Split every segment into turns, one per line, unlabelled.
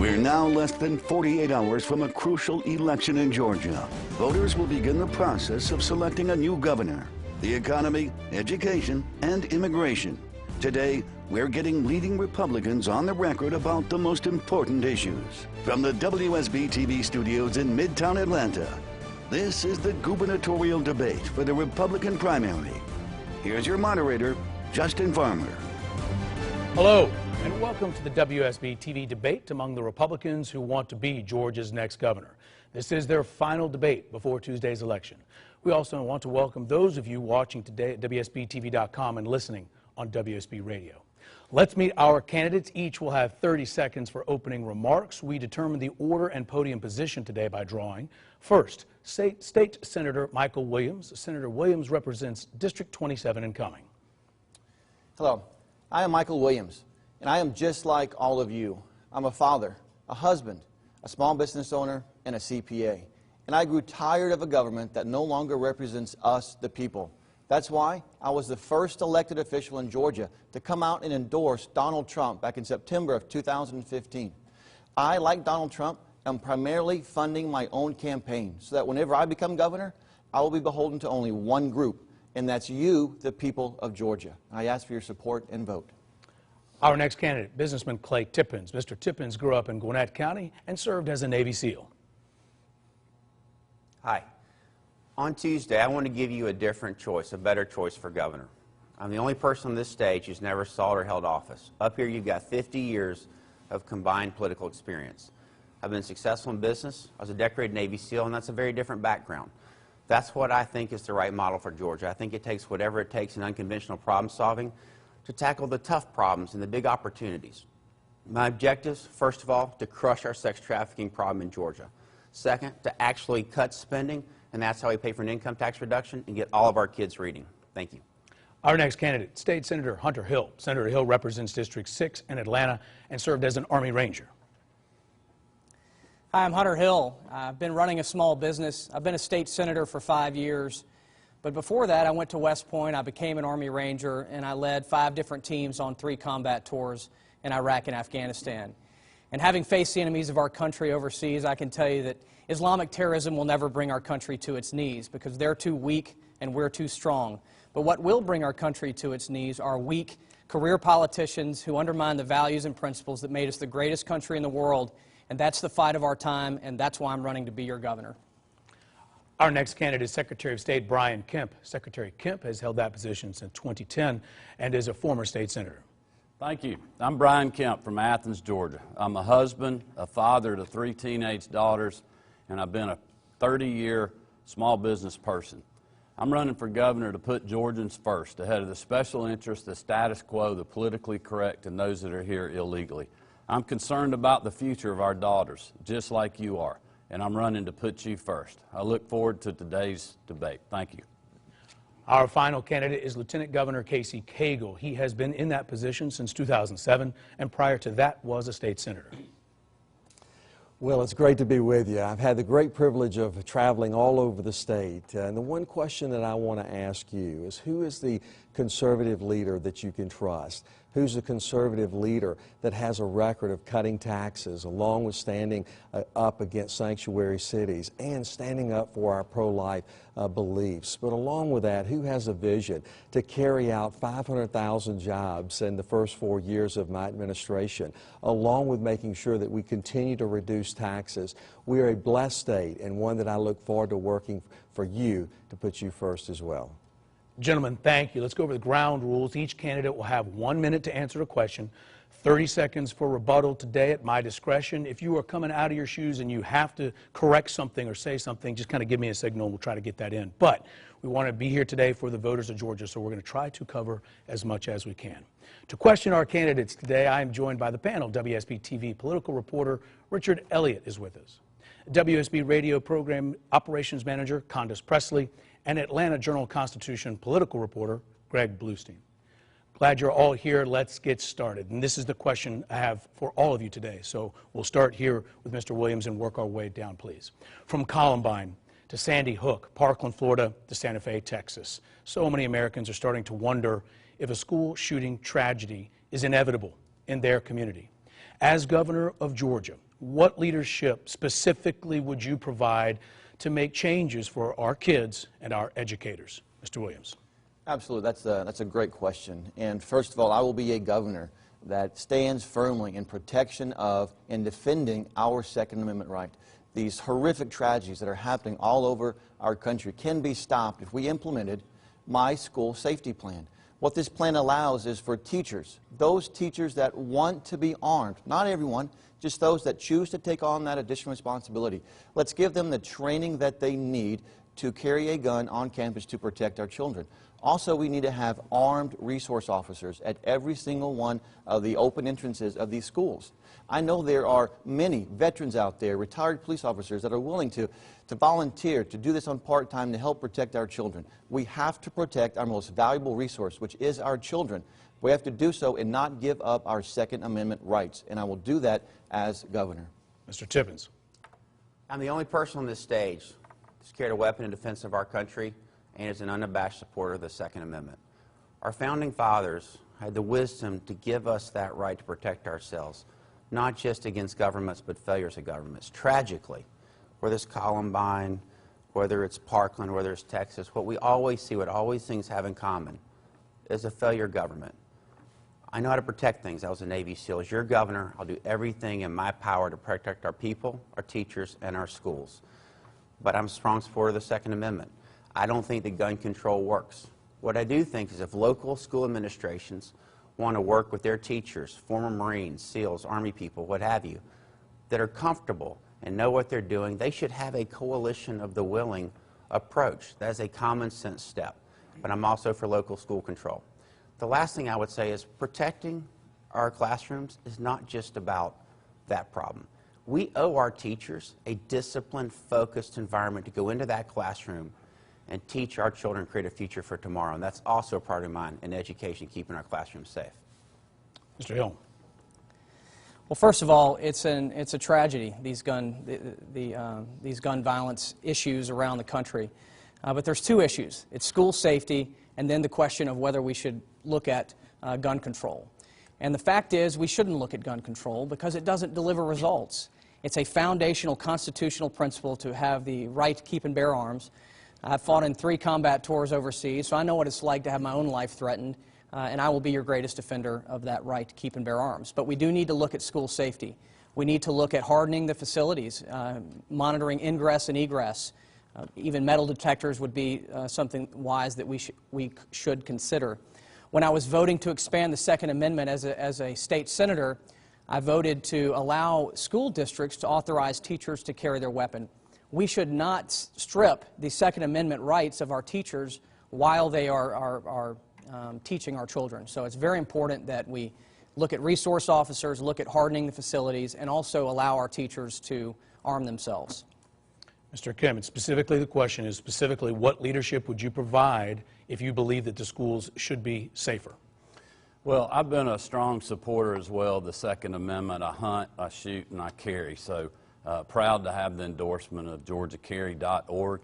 We're now less than 48 hours from a crucial election in Georgia. Voters will begin the process of selecting a new governor. The economy, education, and immigration. Today, we're getting leading Republicans on the record about the most important issues. From the WSB-TV studios in Midtown Atlanta, this is the gubernatorial debate for the Republican primary. Here's your moderator, Justin Farmer.
Hello, and welcome to the WSB-TV debate among the Republicans who want to be Georgia's next governor. This is their final debate before Tuesday's election. We also want to welcome those of you watching today at WSB-TV.com and listening on WSB Radio. Let's meet our candidates. Each will have 30 seconds for opening remarks. We determine the order and podium position today by drawing. First, State Senator Michael Williams. Senator Williams represents District 27 in Cumming.
Hello, I am Michael Williams, and I am just like all of you. I'm a father, a husband, a small business owner, and a CPA. And I grew tired of a government that no longer represents us, the people. That's why I was the first elected official in Georgia to come out and endorse Donald Trump back in September of 2015. I, like Donald Trump, am primarily funding my own campaign so that whenever I become governor, I will be beholden to only one group, and that's you, the people of Georgia. I ask for your support and vote.
Our next candidate, businessman Clay Tippons. Mr. Tippons grew up in Gwinnett County and served as a Navy SEAL.
Hi. On Tuesday, I want to give you a different choice, a better choice for governor. I'm the only person on this stage who's never sought or held office. Up here, you've got 50 years of combined political experience. I've been successful in business. I was a decorated Navy SEAL, and that's a very different background. That's what I think is the right model for Georgia. I think it takes whatever it takes in unconventional problem solving to tackle the tough problems and the big opportunities. My objectives, first of all, to crush our sex trafficking problem in Georgia. Second, to actually cut spending, and that's how we pay for an income tax reduction and get all of our kids reading. Thank you.
Our next candidate, State Senator Hunter Hill. Senator Hill represents District 6 in Atlanta and served as an Army Ranger.
Hi, I'm Hunter Hill. I've been running a small business. I've been a state senator for 5 years. But before that, I went to West Point. I became an Army Ranger, and I led 5 different teams on 3 combat tours in Iraq and Afghanistan. And having faced the enemies of our country overseas, I can tell you that Islamic terrorism will never bring our country to its knees because they're too weak and we're too strong. But what will bring our country to its knees are weak career politicians who undermine the values and principles that made us the greatest country in the world. And that's the fight of our time, and that's why I'm running to be your governor.
Our next candidate is Secretary of State Brian Kemp. Secretary Kemp has held that position since 2010 and is a former state senator.
Thank you. I'm Brian Kemp from Athens, Georgia. I'm a husband, a father to 3 teenage daughters, and I've been a 30-year small business person. I'm running for governor to put Georgians first, ahead of the special interests, the status quo, the politically correct, and those that are here illegally. I'm concerned about the future of our daughters, just like you are, and I'm running to put you first. I look forward to today's debate. Thank you.
Our final candidate is Lieutenant Governor Casey Cagle. He has been in that position since 2007, and prior to that was a state senator.
Well, it's great to be with you. I've had the great privilege of traveling all over the state, and the one question that I want to ask you is, who is the conservative leader that you can trust? Who's a conservative leader that has a record of cutting taxes, along with standing up against sanctuary cities and standing up for our pro-life beliefs? But along with that, who has a vision to carry out 500,000 jobs in the first 4 years of my administration, along with making sure that we continue to reduce taxes? We are a blessed state, and one that I look forward to working for you to put you first as well.
Gentlemen, thank you. Let's go over the ground rules. Each candidate will have 1 minute to answer a question, 30 seconds for rebuttal today at my discretion. If you are coming out of your shoes and you have to correct something or say something, just kind of give me a signal and we'll try to get that in. But we want to be here today for the voters of Georgia, so we're going to try to cover as much as we can. To question our candidates today, I am joined by the panel. WSB-TV political reporter Richard Elliott is with us. WSB Radio program operations manager Candace Presley, and Atlanta Journal-Constitution political reporter Greg Bluestein. Glad you're all here. Let's get started. And this is the question I have for all of you today. So we'll start here with Mr. Williams and work our way down, please. From Columbine to Sandy Hook, Parkland, Florida, to Santa Fe, Texas. So many Americans are starting to wonder if a school shooting tragedy is inevitable in their community. As governor of Georgia, what leadership specifically would you provide to make changes for our kids and our educators? Mr. Williams.
Absolutely. That's a great question. And first of all, I will be a governor that stands firmly in protection of and defending our Second Amendment right. These horrific tragedies that are happening all over our country can be stopped if we implemented my school safety plan. What this plan allows is for teachers, those teachers that want to be armed, not everyone, just those that choose to take on that additional responsibility. Let's give them the training that they need to carry a gun on campus to protect our children. Also, we need to have armed resource officers at every single one of the open entrances of these schools. I know there are many veterans out there, retired police officers, that are willing to volunteer to do this on part-time to help protect our children. We have to protect our most valuable resource, which is our children. We have to do so and not give up our Second Amendment rights, and I will do that as governor.
Mr. Tippons.
I'm the only person on this stage who's carried a weapon in defense of our country and is an unabashed supporter of the Second Amendment. Our founding fathers had the wisdom to give us that right to protect ourselves, not just against governments, but failures of governments. Tragically, whether it's Columbine, whether it's Parkland, whether it's Texas, what we always see, what all these things have in common, is a failure of government. I know how to protect things. I was a Navy SEAL. As your governor, I'll do everything in my power to protect our people, our teachers, and our schools. But I'm a strong supporter of the Second Amendment. I don't think that gun control works. What I do think is if local school administrations want to work with their teachers, former Marines, SEALs, Army people, what have you, that are comfortable and know what they're doing, they should have a coalition of the willing approach. That is a common sense step. But I'm also for local school control. The last thing I would say is protecting our classrooms is not just about that problem. We owe our teachers a disciplined, focused environment to go into that classroom and teach our children, create a future for tomorrow. And that's also a part of mine in education, keeping our classrooms safe.
Mr. Hill.
Well, first of all, it's a tragedy, these gun violence issues around the country. But there's two issues. It's school safety and then the question of whether we should look at gun control. And the fact is we shouldn't look at gun control because it doesn't deliver results. It's a foundational constitutional principle to have the right to keep and bear arms. I've fought in 3 combat tours overseas, so I know what it's like to have my own life threatened, and I will be your greatest defender of that right to keep and bear arms. But we do need to look at school safety. We need to look at hardening the facilities, monitoring ingress and egress. Even metal detectors would be something wise that we should consider. When I was voting to expand the Second Amendment as a state senator, I voted to allow school districts to authorize teachers to carry their weapon. We should not strip the Second Amendment rights of our teachers while they are teaching our children. So it's very important that we look at resource officers, look at hardening the facilities, and also allow our teachers to arm themselves.
Mr. Kemp, specifically the question is what leadership would you provide if you believe that the schools should be safer?
Well, I've been a strong supporter as well of the Second Amendment. I hunt, I shoot, and I carry. So proud to have the endorsement of GeorgiaCarry.org.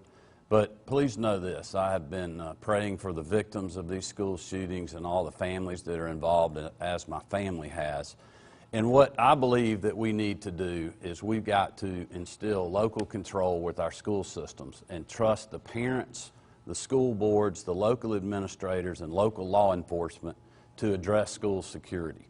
But please know this, I have been praying for the victims of these school shootings and all the families that are involved, as my family has. And what I believe that we need to do is we've got to instill local control with our school systems and trust the parents, the school boards, the local administrators, and local law enforcement to address school security.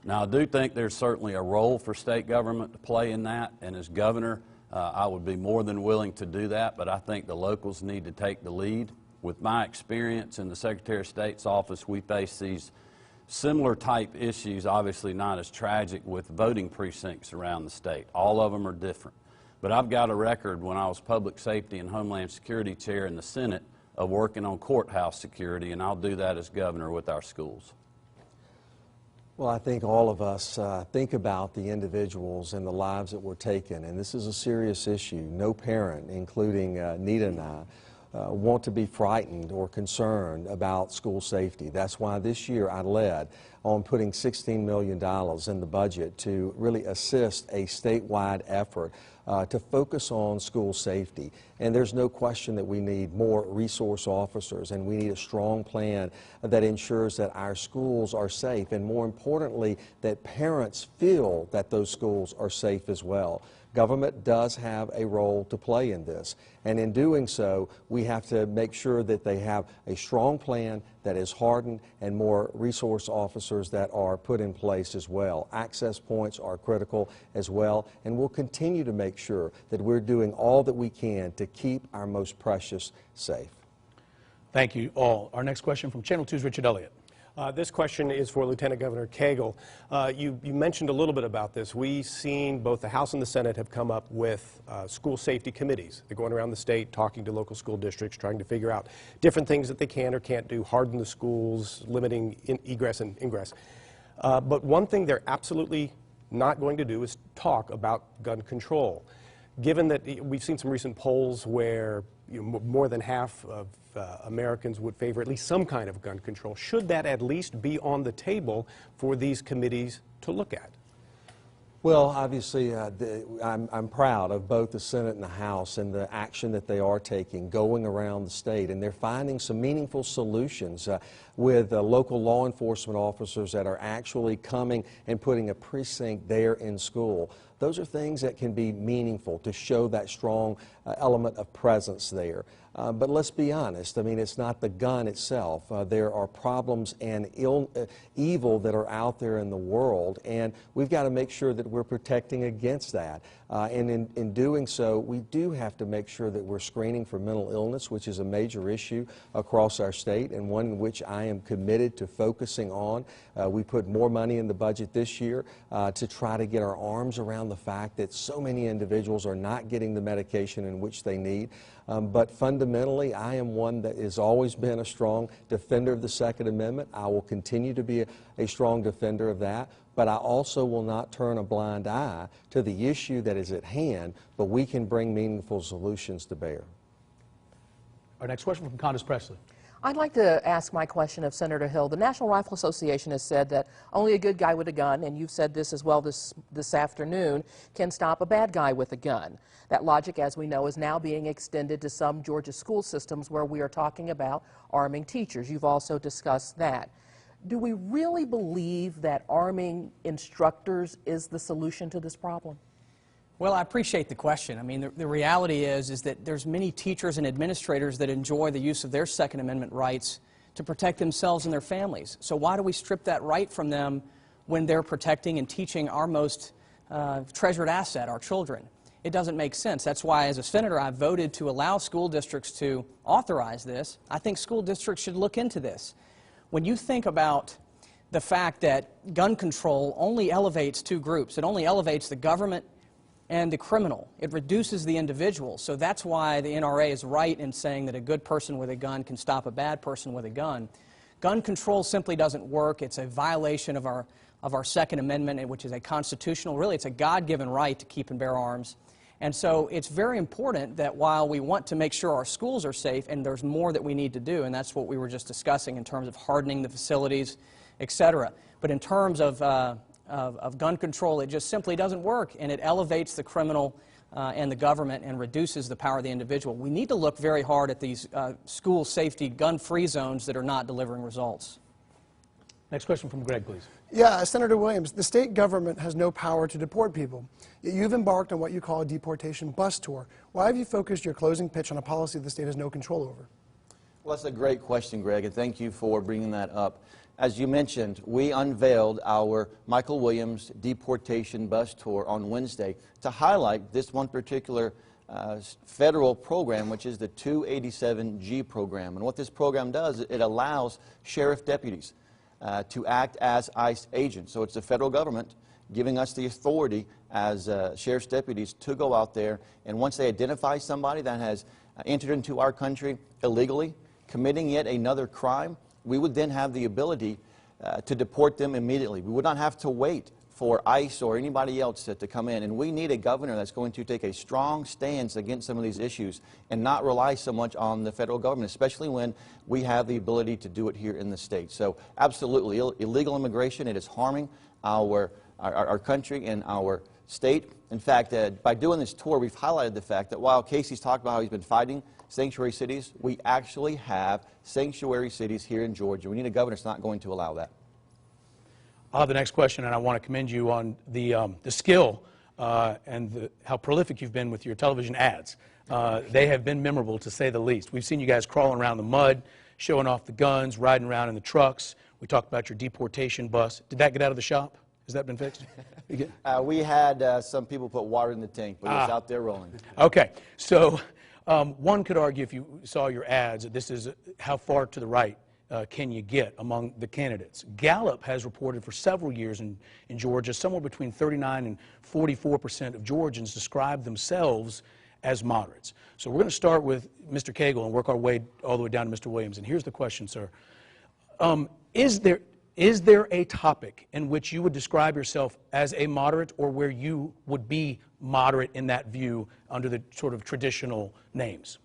Now, I do think there's certainly a role for state government to play in that, and as governor, I would be more than willing to do that, but I think the locals need to take the lead. With my experience in the Secretary of State's office, we face these similar type issues, obviously not as tragic, with voting precincts around the state. All of them are different. But I've got a record when I was Public Safety and Homeland Security Chair in the Senate of working on courthouse security, and I'll do that as governor with our schools.
Well, I think all of us think about the individuals and the lives that were taken, and this is a serious issue. No parent, including Nita and I, want to be frightened or concerned about school safety. That's why this year I led on putting $16 million in the budget to really assist a statewide effort to focus on school safety. And there's no question that we need more resource officers, and we need a strong plan that ensures that our schools are safe, and more importantly, that parents feel that those schools are safe as well. Government does have a role to play in this, and in doing so, we have to make sure that they have a strong plan that is hardened and more resource officers that are put in place as well. Access points are critical as well, and we'll continue to make sure that we're doing all that we can to keep our most precious safe.
Thank you all. Our next question from Channel 2's Richard Elliott.
This question is for Lieutenant Governor Cagle. You mentioned a little bit about this. We've seen both the House and the Senate have come up with school safety committees. They're going around the state talking to local school districts, trying to figure out different things that they can or can't do, harden the schools, limiting egress and ingress. But one thing they're absolutely not going to do is talk about gun control. Given that we've seen some recent polls where more than half of Americans would favor at least some kind of gun control, should that at least be on the table for these committees to look at?
Well, obviously, I'm proud of both the Senate and the House and the action that they are taking, going around the state, and they're finding some meaningful solutions with local law enforcement officers that are actually coming and putting a precinct there in school. Those are things that can be meaningful to show that strong element of presence there. But let's be honest, I mean, it's not the gun itself. There are problems and evil that are out there in the world, and we've got to make sure that we're protecting against that. And in doing so, we do have to make sure that we're screening for mental illness, which is a major issue across our state, and one in which I am committed to focusing on. We put more money in the budget this year to try to get our arms around the fact that so many individuals are not getting the medication in which they need. But fundamentally, I am one that has always been a strong defender of the Second Amendment. I will continue to be a strong defender of that, but I also will not turn a blind eye to the issue that is at hand, but we can bring meaningful solutions to bear.
Our next question from Congress Presley.
I'd like to ask my question of Senator Hill. The National Rifle Association has said that only a good guy with a gun, and you've said this as well this afternoon, can stop a bad guy with a gun. That logic, as we know, is now being extended to some Georgia school systems where we are talking about arming teachers. You've also discussed that. Do we really believe that arming instructors is the solution to this problem?
Well, I appreciate the question. I mean, the reality is that there's many teachers and administrators that enjoy the use of their Second Amendment rights to protect themselves and their families. So why do we strip that right from them when they're protecting and teaching our most treasured asset, our children? It doesn't make sense. That's why, as a senator, I voted to allow school districts to authorize this. I think school districts should look into this. When you think about the fact that gun control only elevates two groups, it only elevates the government and the criminal. It reduces the individual. So that's why the NRA is right in saying that a good person with a gun can stop a bad person with a gun. Gun control simply doesn't work. It's a violation of our Second Amendment, which is a constitutional, really it's a God-given right to keep and bear arms. And so it's very important that while we want to make sure our schools are safe, and there's more that we need to do, and that's what we were just discussing in terms of hardening the facilities, etc. But in terms of gun control, it just simply doesn't work, and it elevates the criminal and the government and reduces the power of the individual. We need to look very hard at these school safety gun-free zones that are not delivering results.
Next question from Greg, please.
Yeah, Senator Williams, the state government has no power to deport people. Yet you've embarked on what you call a deportation bus tour. Why have you focused your closing pitch on a policy the state has no control over?
Well, that's a great question, Greg, and thank you for bringing that up. As you mentioned, we unveiled our Michael Williams deportation bus tour on Wednesday to highlight this one particular federal program, which is the 287G program. And what this program does, it allows sheriff deputies to act as ICE agents. So it's the federal government giving us the authority as sheriff's deputies to go out there, and once they identify somebody that has entered into our country illegally, committing yet another crime, we would then have the ability to deport them immediately. We would not have to wait for ICE or anybody else to come in. And we need a governor that's going to take a strong stance against some of these issues and not rely so much on the federal government, especially when we have the ability to do it here in the state. So absolutely, illegal immigration, it is harming our country and our state. In fact, by doing this tour, we've highlighted the fact that while Casey's talked about how he's been fighting sanctuary cities, we actually have sanctuary cities here in Georgia. We need a governor that's not going to allow that.
I'll have the next question, and I want to commend you on the skill and how prolific you've been with your television ads. They have been memorable, to say the least. We've seen you guys crawling around the mud, showing off the guns, riding around in the trucks. We talked about your deportation bus. Did that get out of the shop? Has that been fixed?
We had some people put water in the tank, but it was out there rolling.
Okay. So one could argue, if you saw your ads, that this is how far to the right can you get among the candidates. Gallup has reported for several years in Georgia, somewhere between 39 and 44% of Georgians describe themselves as moderates. So we're going to start with Mr. Cagle and work our way all the way down to Mr. Williams. And here's the question, sir. Is there a topic in which you would describe yourself as a moderate, or where you would be moderate in that view under the sort of traditional names?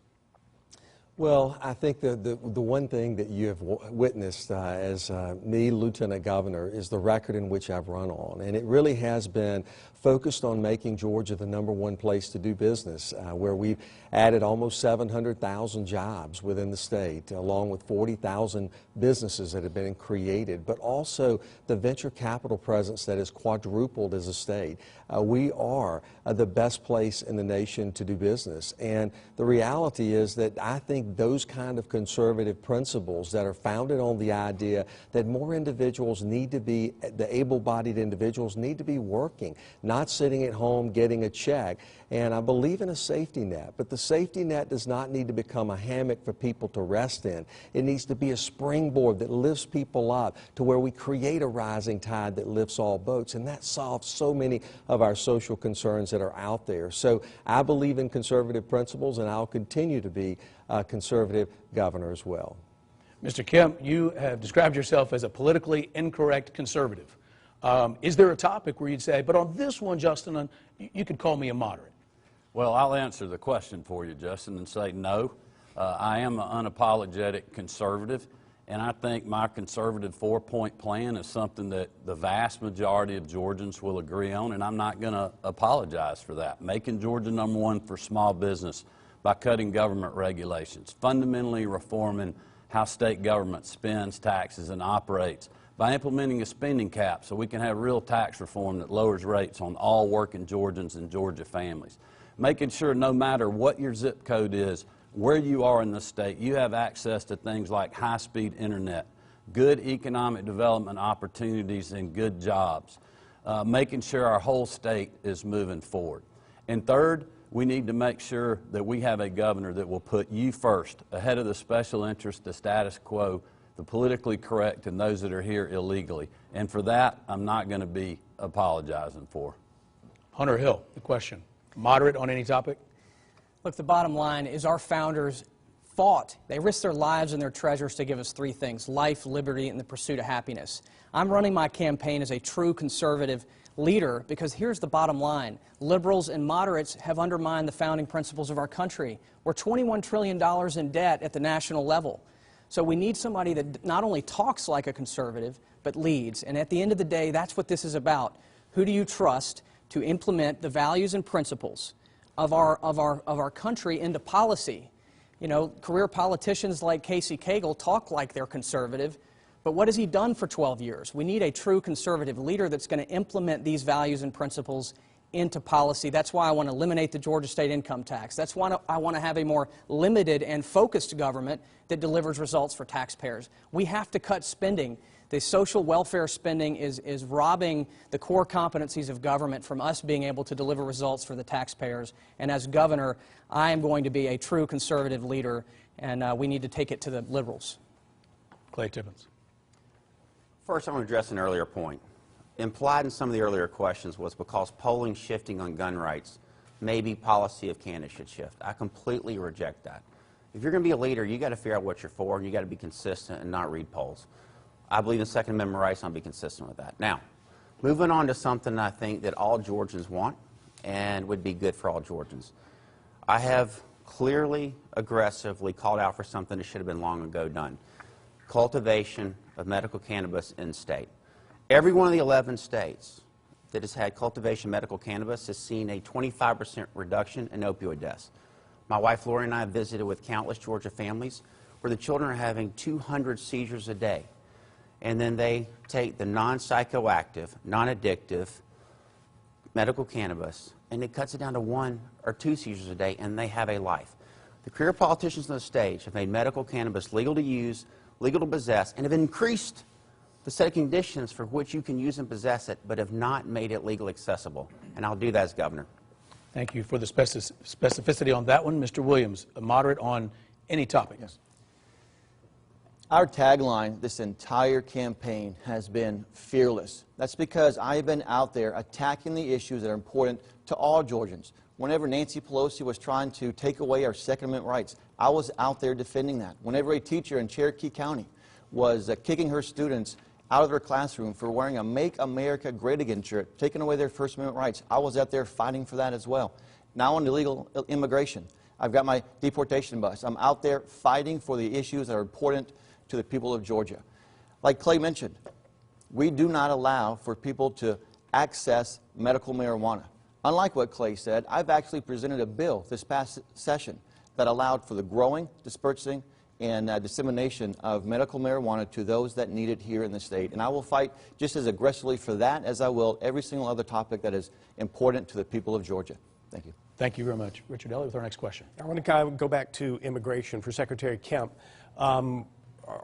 Well, I think the one thing that you have witnessed as me, Lieutenant Governor, is the record in which I've run on. And it really has been focused on making Georgia the #1 place to do business, where we've added almost 700,000 jobs within the state, along with 40,000 businesses that have been created, but also the venture capital presence that has quadrupled as a state. We are the best place in the nation to do business. And the reality is that I think those kind of conservative principles that are founded on the idea that more individuals need to be, the able-bodied individuals need to be working, not sitting at home getting a check. And I believe in a safety net, but the safety net does not need to become a hammock for people to rest in. It needs to be a springboard that lifts people up to where we create a rising tide that lifts all boats, and that solves so many of our social concerns that are out there. So I believe in conservative principles, and I'll continue to be a conservative governor as well.
Mr. Kemp, you have described yourself as a politically incorrect conservative. Is there a topic where you'd say, but on this one, Justin, you could call me a moderate?
Well, I'll answer the question for you, Justin, and say no. I am an unapologetic conservative, and I think my conservative four-point plan is something that the vast majority of Georgians will agree on, and I'm not going to apologize for that. Making Georgia #1 for small business by cutting government regulations, fundamentally reforming how state government spends taxes and operates, by implementing a spending cap so we can have real tax reform that lowers rates on all working Georgians and Georgia families. Making sure no matter what your zip code is, where you are in the state, you have access to things like high-speed internet, good economic development opportunities, and good jobs. Making sure our whole state is moving forward. And third, we need to make sure that we have a governor that will put you first, ahead of the special interest, the status quo, the politically correct, and those that are here illegally. And for that, I'm not going to be apologizing for.
Hunter Hill, the question. Moderate on any topic?
Look, the bottom line is our founders fought. They risked their lives and their treasures to give us three things: life, liberty, and the pursuit of happiness. I'm running my campaign as a true conservative leader because here's the bottom line. Liberals and moderates have undermined the founding principles of our country. We're $21 trillion in debt at the national level. So we need somebody that not only talks like a conservative, but leads. And at the end of the day, that's what this is about. Who do you trust to implement the values and principles of our country into policy? You know, career politicians like Casey Cagle talk like they're conservative, but what has he done for 12 years? We need a true conservative leader that's going to implement these values and principles into policy. That's why I want to eliminate the Georgia state income tax. That's why I want to have a more limited and focused government that delivers results for taxpayers. We have to cut spending. The social welfare spending is robbing the core competencies of government from us being able to deliver results for the taxpayers. And as governor, I am going to be a true conservative leader, and we need to take it to the liberals.
Clay Tippons.
First, I want to address an earlier point. Implied in some of the earlier questions was because polling shifting on gun rights, maybe policy of candidates should shift. I completely reject that. If you're going to be a leader, you got to figure out what you're for, and you got to be consistent and not read polls. I believe in Second Amendment rights, and I'll be consistent with that. Now, Moving on to something I think that all Georgians want and would be good for all Georgians. I have clearly, aggressively called out for something that should have been long ago done. Cultivation of medical cannabis in state. Every one of the 11 states that has had cultivation of medical cannabis has seen a 25% reduction in opioid deaths. My wife Lori and I have visited with countless Georgia families where the children are having 200 seizures a day. And then they take the non-psychoactive, non-addictive medical cannabis, and it cuts it down to 1 or 2 seizures a day, and they have a life. The career politicians on the stage have made medical cannabis legal to use, legal to possess, and have increased the set of conditions for which you can use and possess it, but have not made it legally accessible. And I'll do that as governor.
Thank you for the specificity on that one. Mr. Williams, a moderate on any topic.
Yes. Our tagline this entire campaign has been fearless. That's because I have been out there attacking the issues that are important to all Georgians. Whenever Nancy Pelosi was trying to take away our Second Amendment rights, I was out there defending that. Whenever a teacher in Cherokee County was kicking her students out of their classroom for wearing a Make America Great Again shirt, taking away their First Amendment rights, I was out there fighting for that as well. Now on illegal immigration, I've got my deportation bus. I'm out there fighting for the issues that are important to the people of Georgia. Like Clay mentioned, we do not allow for people to access medical marijuana. Unlike what Clay said, I've actually presented a bill this past session that allowed for the growing, dispersing, and dissemination of medical marijuana to those that need it here in the state. And I will fight just as aggressively for that as I will every single other topic that is important to the people of Georgia. Thank you.
Thank you very much. Richard Elliott with our next question.
I want to go back to immigration for Secretary Kemp.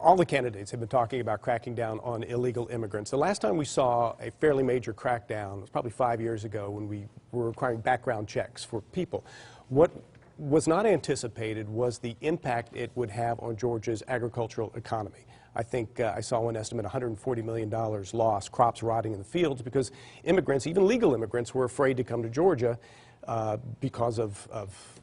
All the candidates have been talking about cracking down on illegal immigrants. The last time we saw a fairly major crackdown was probably 5 years ago when we were requiring background checks for people. What was not anticipated was the impact it would have on Georgia's agricultural economy. I think I saw one estimate, $140 million lost, crops rotting in the fields because immigrants, even legal immigrants, were afraid to come to Georgia because of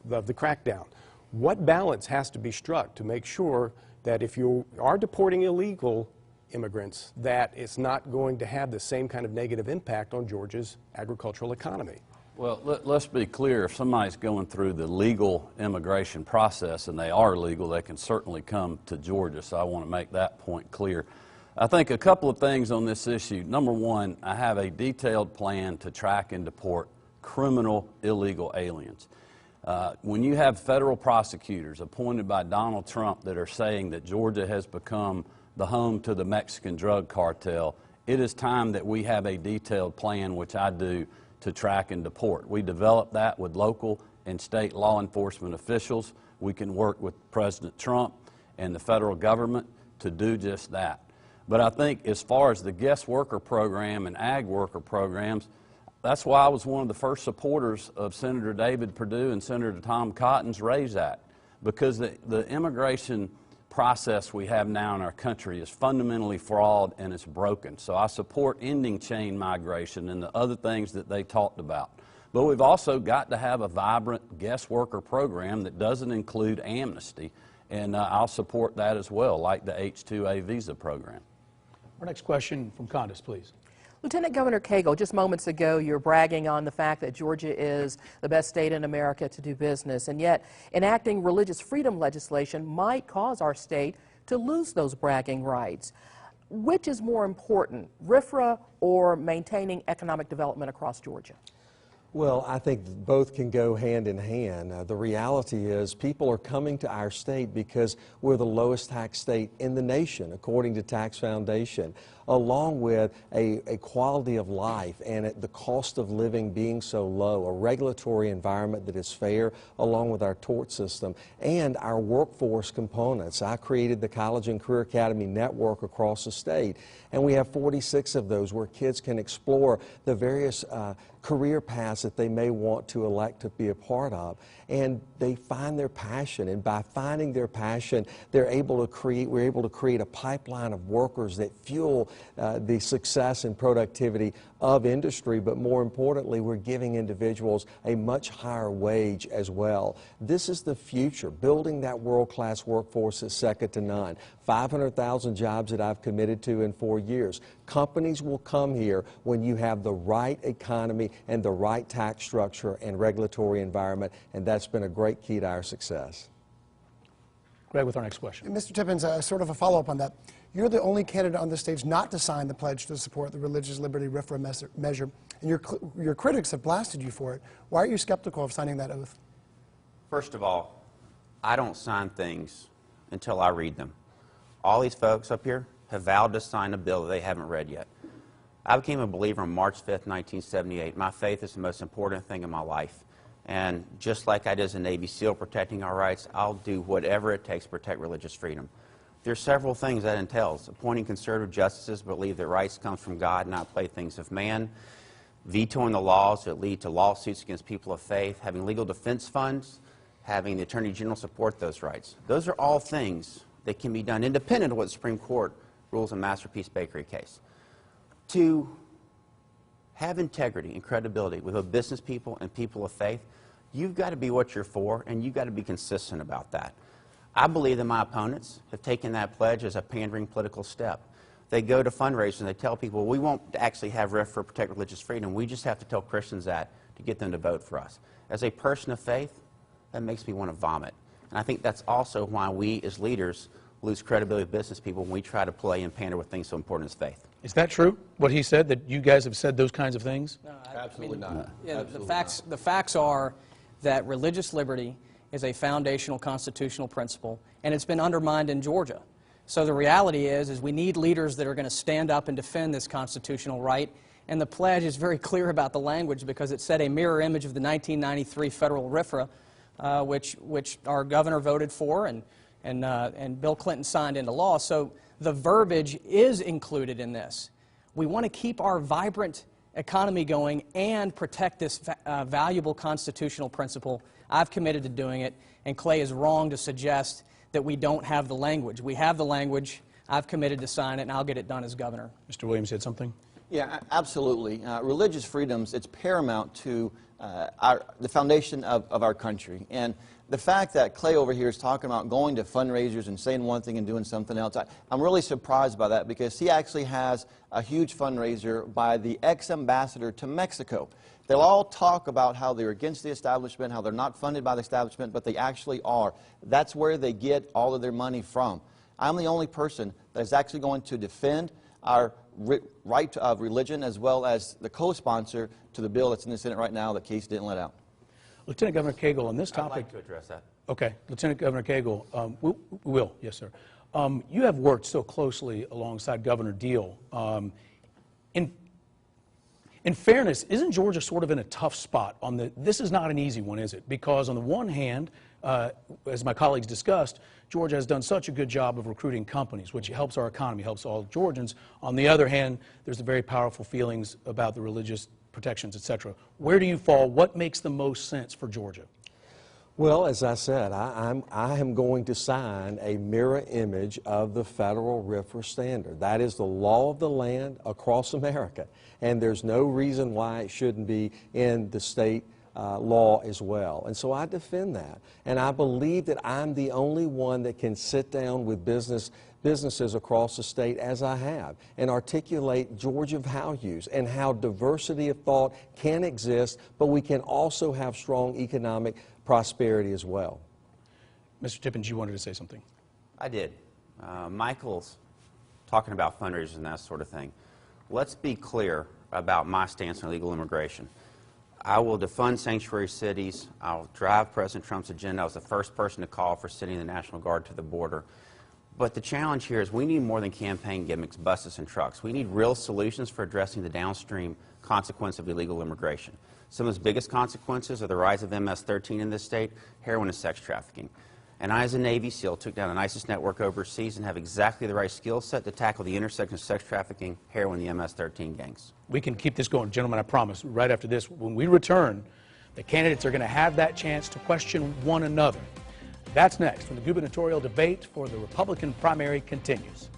the crackdown. What balance has to be struck to make sure that if you are deporting illegal immigrants, that it's not going to have the same kind of negative impact on Georgia's agricultural economy?
Well, let's be clear. If somebody's going through the legal immigration process, and they are legal, they can certainly come to Georgia, so I want to make that point clear. I think a couple of things on this issue. Number one, I have a detailed plan to track and deport criminal illegal aliens. When you have federal prosecutors appointed by Donald Trump that are saying that Georgia has become the home to the Mexican drug cartel, it is time that we have a detailed plan, which I do, to track and deport. We develop that with local and state law enforcement officials. We can work with President Trump and the federal government to do just that. But I think as far as the guest worker program and ag worker programs, that's why I was one of the first supporters of Senator David Perdue and Senator Tom Cotton's RAISE Act, because the immigration process we have now in our country is fundamentally flawed and it's broken. So I support ending chain migration and the other things that they talked about. But we've also got to have a vibrant guest worker program that doesn't include amnesty, and I'll support that as well, like the H-2A visa program.
Our next question from Condace, please.
Lieutenant Governor Cagle, just moments ago you're bragging on the fact that Georgia is the best state in America to do business, and yet enacting religious freedom legislation might cause our state to lose those bragging rights. Which is more important, RFRA or maintaining economic development across Georgia?
Well, I think both can go hand in hand. The reality is people are coming to our state because we're the lowest tax state in the nation, according to Tax Foundation, along with a quality of life and the cost of living being so low, a regulatory environment that is fair, along with our tort system, and our workforce components. I created the College and Career Academy Network across the state, and we have 46 of those where kids can explore the various career paths that they may want to elect to be a part of, and they find their passion, and by finding their passion we're able to create a pipeline of workers that fuel the success and productivity of industry, but more importantly, we're giving individuals a much higher wage as well. This is the future. Building that world-class workforce is second to none. 500,000 jobs that I've committed to in 4 years. Companies will come here when you have the right economy and the right tax structure and regulatory environment, and that's been a great key to our success.
Greg, with our next question.
Mr. Tippons, sort of a follow-up on that. You're the only candidate on the stage not to sign the pledge to support the religious liberty RFRA measure, and your critics have blasted you for it. Why are you skeptical of signing that oath?
First of all, I don't sign things until I read them. All these folks up here have vowed to sign a bill that they haven't read yet. I became a believer on March 5th, 1978. My faith is the most important thing in my life. And just like I did as a Navy SEAL protecting our rights, I'll do whatever it takes to protect religious freedom. There's several things that entails. Appointing conservative justices, believe that rights come from God, not playthings of man. Vetoing the laws that lead to lawsuits against people of faith. Having legal defense funds. Having the Attorney General support those rights. Those are all things that can be done independent of what the Supreme Court rules in Masterpiece Bakery case. To have integrity and credibility with both business people and people of faith, you've got to be what you're for, and you've got to be consistent about that. I believe that my opponents have taken that pledge as a pandering political step. They go to fundraisers and they tell people, we won't actually have RFRA protect religious freedom. We just have to tell Christians that to get them to vote for us. As a person of faith, that makes me want to vomit. And I think that's also why we as leaders lose credibility with business people when we try to play and pander with things so important as faith.
Is that true, what he said, that you guys have said those kinds of things?
No,
Absolutely not.
Yeah,
Absolutely
the facts are that religious liberty is a foundational constitutional principle, and it's been undermined in Georgia. So the reality is we need leaders that are going to stand up and defend this constitutional right, and the pledge is very clear about the language because it said a mirror image of the 1993 federal RFRA, which our governor voted for and Bill Clinton signed into law. So the verbiage is included in this. We want to keep our vibrant economy going and protect this valuable constitutional principle. I've committed to doing it, and Clay is wrong to suggest that we don't have the language. We have the language. I've committed to sign it, and I'll get it done as governor.
Mr. Williams said something?
Yeah, absolutely. Religious freedoms, it's paramount to the foundation of our country. And the fact that Clay over here is talking about going to fundraisers and saying one thing and doing something else, I'm really surprised by that because he actually has a huge fundraiser by the ex-ambassador to Mexico. They'll all talk about how they're against the establishment, how they're not funded by the establishment, but they actually are. That's where they get all of their money from. I'm the only person that is actually going to defend our right of religion as well as the co-sponsor to the bill that's in the Senate right now that Casey didn't let out.
Lieutenant Governor Cagle, on this topic...
I'd like to address that.
Okay. Lieutenant Governor Cagle, we will. Yes, sir. You have worked so closely alongside Governor Deal. In fairness, isn't Georgia sort of in a tough spot? This is not an easy one, is it? Because on the one hand, as my colleagues discussed, Georgia has done such a good job of recruiting companies, which helps our economy, helps all Georgians. On the other hand, there's the very powerful feelings about the religious protections, et cetera. Where do you fall? What makes the most sense for Georgia?
Well, as I said, I am going to sign a mirror image of the federal RFRA standard. That is the law of the land across America, and there's no reason why it shouldn't be in the state law as well. And so I defend that. And I believe that I'm the only one that can sit down with businesses across the state, as I have, and articulate Georgia values and how diversity of thought can exist, but we can also have strong economic prosperity as well.
Mr. Tippons, you wanted to say something.
I did. Michael's talking about fundraisers and that sort of thing. Let's be clear about my stance on illegal immigration. I will defund sanctuary cities. I'll drive President Trump's agenda. I was the first person to call for sending the National Guard to the border. But the challenge here is we need more than campaign gimmicks, buses, and trucks. We need real solutions for addressing the downstream consequence of illegal immigration. Some of its biggest consequences are the rise of MS-13 in this state, heroin and sex trafficking. And I, as a Navy SEAL, took down an ISIS network overseas and have exactly the right skill set to tackle the intersection of sex trafficking, heroin, and the MS-13 gangs.
We can keep this going. Gentlemen, I promise, right after this, when we return, the candidates are going to have that chance to question one another. That's next when the gubernatorial debate for the Republican primary continues.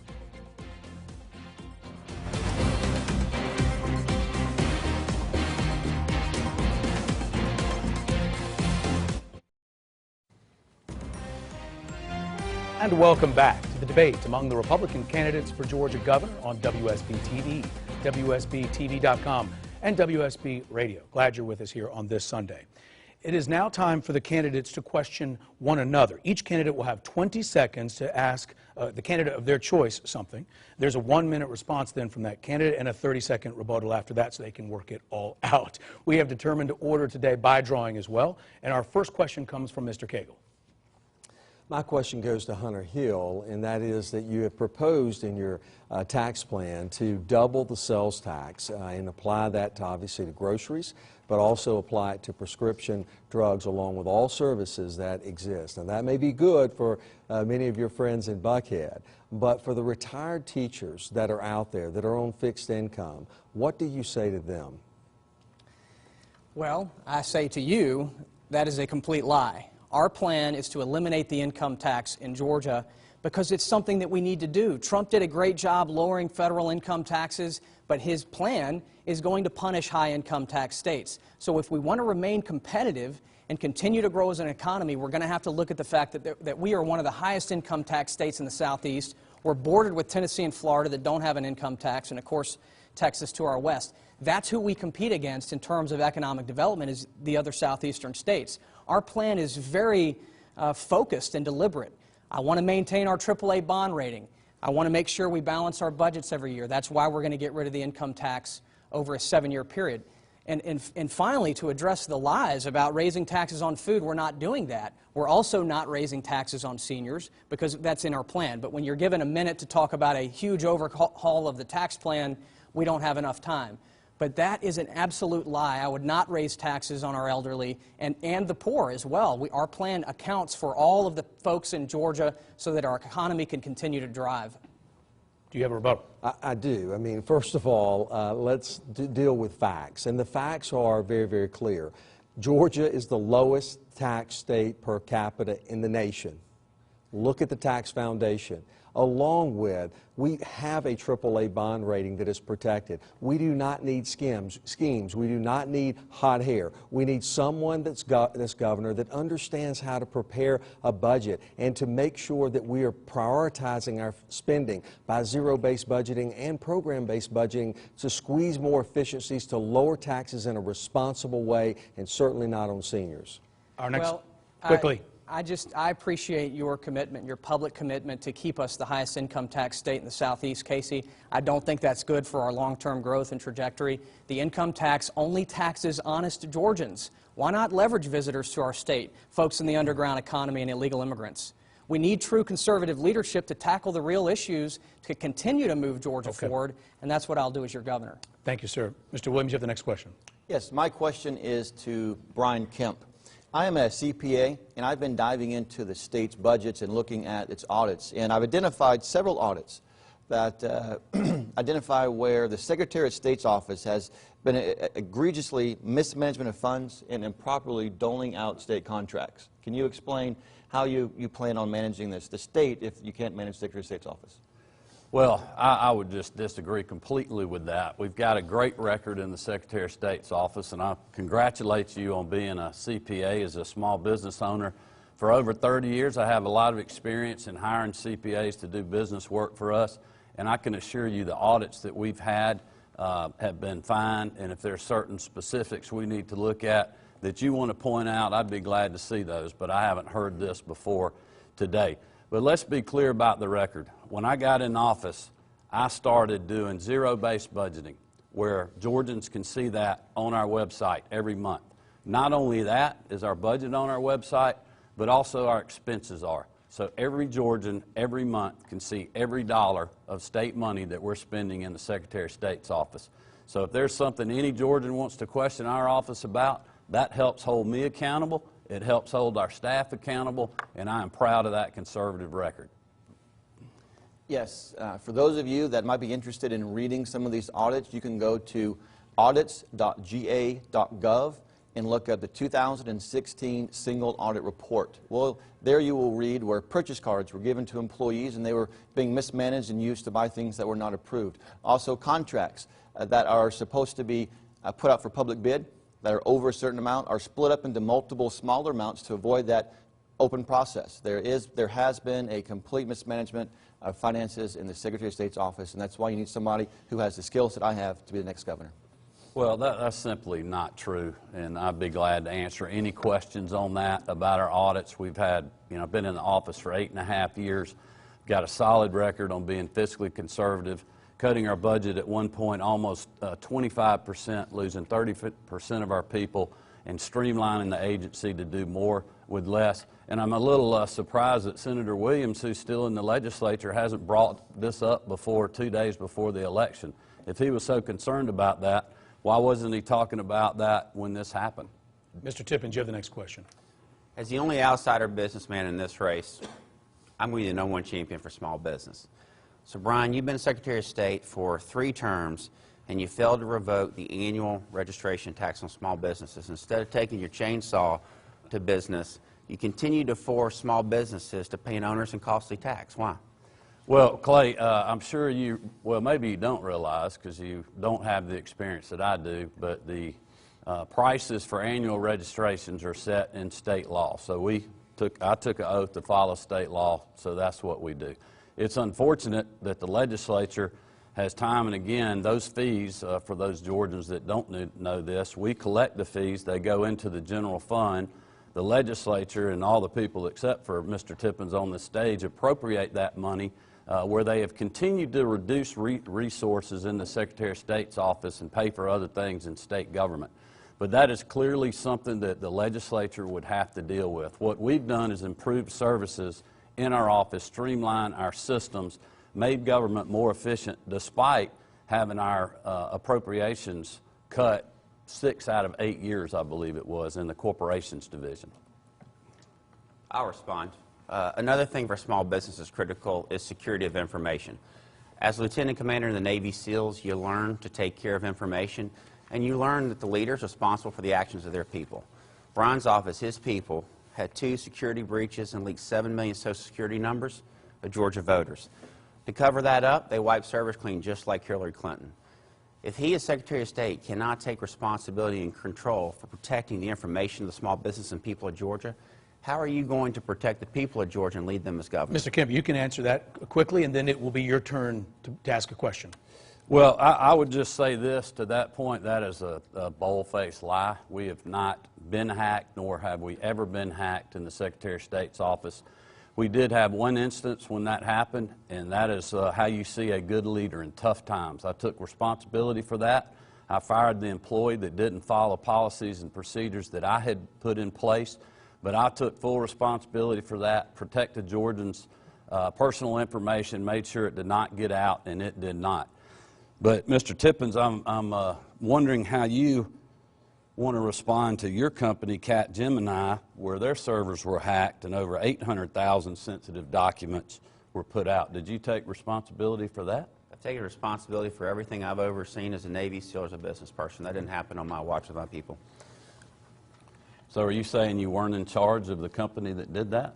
And welcome back to the debate among the Republican candidates for Georgia governor on WSB-TV, WSB-TV.com, and WSB Radio. Glad you're with us here on this Sunday. It is now time for the candidates to question one another. Each candidate will have 20 seconds to ask the candidate of their choice something. There's a 1-minute response then from that candidate and a 30-second rebuttal after that so they can work it all out. We have determined to order today by drawing as well. And our first question comes from Mr. Cagle.
My question goes to Hunter Hill, and that is that you have proposed in your tax plan to double the sales tax and apply that to obviously to groceries, but also apply it to prescription drugs along with all services that exist. And that may be good for many of your friends in Buckhead, but for the retired teachers that are out there that are on fixed income, what do you say to them?
Well, I say to you, that is a complete lie. Our plan is to eliminate the income tax in Georgia because it's something that we need to do. Trump did a great job lowering federal income taxes, but his plan is going to punish high income tax states. So if we want to remain competitive and continue to grow as an economy, we're going to have to look at the fact that we are one of the highest income tax states in the Southeast. We're bordered with Tennessee and Florida that don't have an income tax, and of course Texas to our west. That's who we compete against in terms of economic development, is the other southeastern states. Our plan is very focused and deliberate. I want to maintain our AAA bond rating. I want to make sure we balance our budgets every year. That's why we're going to get rid of the income tax over a 7-year period. And finally, to address the lies about raising taxes on food, we're not doing that. We're also not raising taxes on seniors because that's in our plan. But when you're given a minute to talk about a huge overhaul of the tax plan, we don't have enough time. But that is an absolute lie. I would not raise taxes on our elderly and the poor as well. Our plan accounts for all of the folks in Georgia so that our economy can continue to drive.
Do you have a rebuttal?
I do. I mean, first of all, let's deal with facts. And the facts are very, very clear. Georgia is the lowest tax state per capita in the nation. Look at the tax foundation. Along with, we have a AAA bond rating that is protected. We do not need schemes. We do not need hot hair. We need someone that's governor that understands how to prepare a budget and to make sure that we are prioritizing our spending by zero-based budgeting and program-based budgeting to squeeze more efficiencies, to lower taxes in a responsible way, and certainly not on seniors.
Our next, quickly.
I appreciate your commitment, your public commitment to keep us the highest income tax state in the Southeast, Casey. I don't think that's good for our long-term growth and trajectory. The income tax only taxes honest Georgians. Why not leverage visitors to our state, folks in the underground economy and illegal immigrants? We need true conservative leadership to tackle the real issues to continue to move Georgia forward, and that's what I'll do as your governor.
Thank you, sir. Mr. Williams, you have the next question.
Yes, my question is to Brian Kemp. I am a CPA, and I've been diving into the state's budgets and looking at its audits. And I've identified several audits that identify where the Secretary of State's office has been egregiously mismanagement of funds and improperly doling out state contracts. Can you explain how you plan on managing this, the state, if you can't manage the Secretary of State's office?
Well, I would just disagree completely with that. We've got a great record in the Secretary of State's office, and I congratulate you on being a CPA as a small business owner. For over 30 years, I have a lot of experience in hiring CPAs to do business work for us, and I can assure you the audits that we've had have been fine, and if there are certain specifics we need to look at that you want to point out, I'd be glad to see those, but I haven't heard this before today. But let's be clear about the record. When I got in office, I started doing zero-based budgeting, where Georgians can see that on our website every month. Not only that is our budget on our website, but also our expenses are. So every Georgian, every month, can see every dollar of state money that we're spending in the Secretary of State's office. So if there's something any Georgian wants to question our office about, that helps hold me accountable. It helps hold our staff accountable, and I am proud of that conservative record.
Yes, for those of you that might be interested in reading some of these audits, you can go to audits.ga.gov and look at the 2016 Single Audit Report. Well, there you will read where purchase cards were given to employees and they were being mismanaged and used to buy things that were not approved. Also, contracts that are supposed to be put out for public bid that are over a certain amount are split up into multiple smaller amounts to avoid that open process. There has been a complete mismanagement of finances in the Secretary of State's office, and that's why you need somebody who has the skills that I have to be the next governor.
Well, that's simply not true, and I'd be glad to answer any questions on that about our audits. We've had, been in the office for 8.5 years, got a solid record on being fiscally conservative, cutting our budget at one point almost 25%, losing 30% of our people, and streamlining the agency to do more with less. And I'm a little surprised that Senator Williams, who's still in the legislature, hasn't brought this up before 2 days before the election. If he was so concerned about that, why wasn't he talking about that when this happened?
Mr. Tippons, you have the next question.
As the only outsider businessman in this race, I'm going to be the #1 champion for small business. So, Brian, you've been Secretary of State for 3 terms, and you failed to revoke the annual registration tax on small businesses. Instead of taking your chainsaw to business, you continue to force small businesses to pay an onerous and costly tax. Why?
Well, Clay, I'm sure maybe you don't realize because you don't have the experience that I do, but the prices for annual registrations are set in state law. So I took an oath to follow state law, so that's what we do. It's unfortunate that the legislature has time and again, those fees, for those Georgians that don't know this, we collect the fees, they go into the general fund. The legislature and all the people except for Mr. Tippons on the stage appropriate that money where they have continued to reduce resources in the Secretary of State's office and pay for other things in state government. But that is clearly something that the legislature would have to deal with. What we've done is improve services in our office, streamline our systems, made government more efficient despite having our appropriations cut 6 out of 8 years, I believe it was, in the corporations division.
I'll respond. Another thing for small business is critical is security of information. As Lieutenant Commander in the Navy SEALs, you learn to take care of information, and you learn that the leader is responsible for the actions of their people. Brian's office, his people, had 2 security breaches and leaked 7 million Social Security numbers of Georgia voters. To cover that up, they wiped servers clean just like Hillary Clinton. If he, as Secretary of State, cannot take responsibility and control for protecting the information of the small business and people of Georgia, how are you going to protect the people of Georgia and lead them as governor?
Mr. Kemp, you can answer that quickly, and then it will be your turn to ask a question.
Well, I would just say this to that point, that is a bold-faced lie. We have not been hacked, nor have we ever been hacked in the Secretary of State's office. We did have one instance when that happened, and that is how you see a good leader in tough times. I took responsibility for that. I fired the employee that didn't follow policies and procedures that I had put in place, but I took full responsibility for that, protected Georgians' personal information, made sure it did not get out, and it did not. But, Mr. Tippons, I'm wondering how you want to respond to your company, Capgemini, where their servers were hacked and over 800,000 sensitive documents were put out. Did you take responsibility for that?
I've taken responsibility for everything I've overseen as a Navy SEAL, as a business person. That didn't happen on my watch with my people.
So are you saying you weren't in charge of the company that did that?